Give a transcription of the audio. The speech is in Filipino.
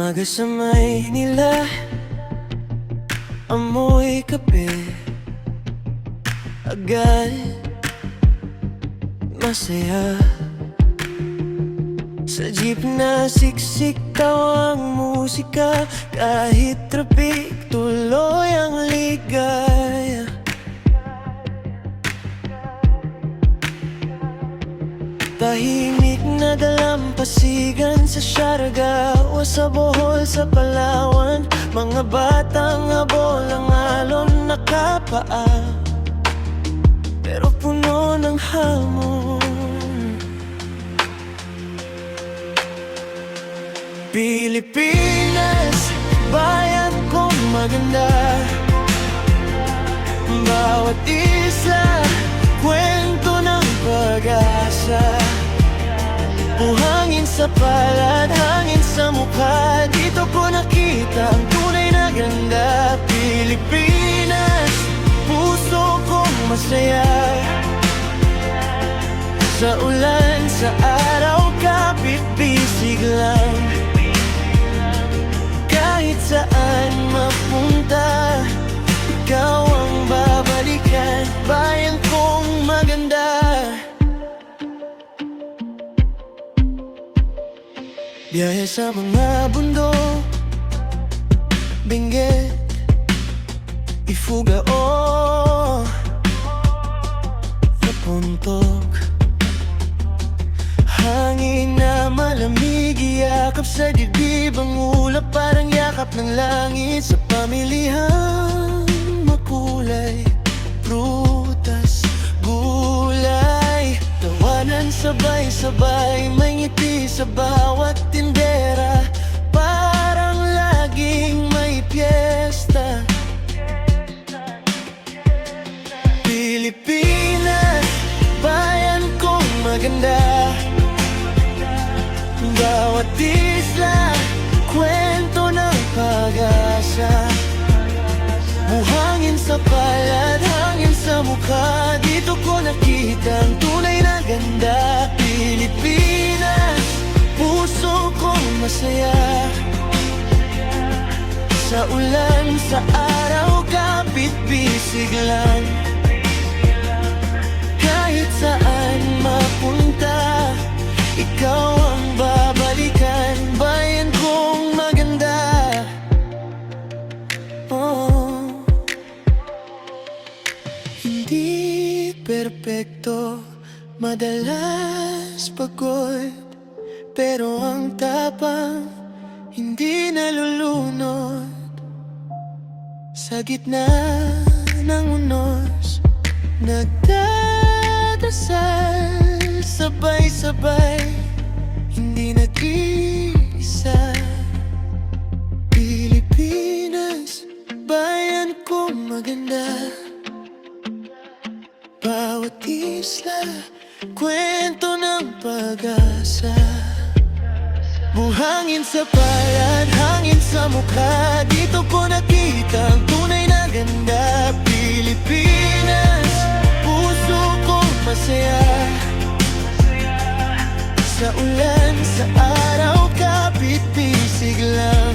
Umaga sa Maynila, amoy kape, agad masaya. Sa jeep na siksik taw ang musika, kahit trapik tuloy ang ligaya. Tahimik na dalampasigan sa Siargao, sa Bohol, sa Palawan. Mga batang habol ang alon nakapaa, pero puno ng hamon. Pilipinas, bayan kong maganda, bawat isla, kwento ng pag-asa. Buhangin sa palad, hangin sa mukha, dito ko nakita ang tunay na ganda. Pilipinas, puso kong masaya. Sa ulan, sa araw, kapit bisig lang. Kahit saan mapunta, ikaw ang babalikan, bayan kong maganda. Biyahe sa mga bundok, Benguet, Ifugao, Napuntok. Hangin na malamig, iyakap sa dibdib, ang ulap parang yakap ng langit. Sa pamilihang makulay, prutas, gulay, tawanan sabay-sabay, may ngiti sa bawat tindera, parang laging may piyesta. Pilipinas, bayan kong maganda, bawat isla, kwento ng pag-asa. Buhangin sa palad, hangin sa mukha, dito ko nakita ang tunay na ganda. Pilipinas, puso kong masaya. Sa ulan, sa araw, kapit bisig lang. Kahit saan mapunta, ikaw ang babalikan, bayan kong maganda. Oh, hindi perpekto, madalas pagod, pero ang tapang hindi nalulunod. Sa gitna ng unos, nagdadasal, sabay-sabay, hindi nag-iisa. Pilipinas, bayan kong maganda, bawat isla, kwento ng pag-asa. Buhangin sa palad, hangin sa mukha, dito ko nakita ang tunay na ganda. Pilipinas, puso kong masaya. Sa ulan, sa araw, kapit bisig lang.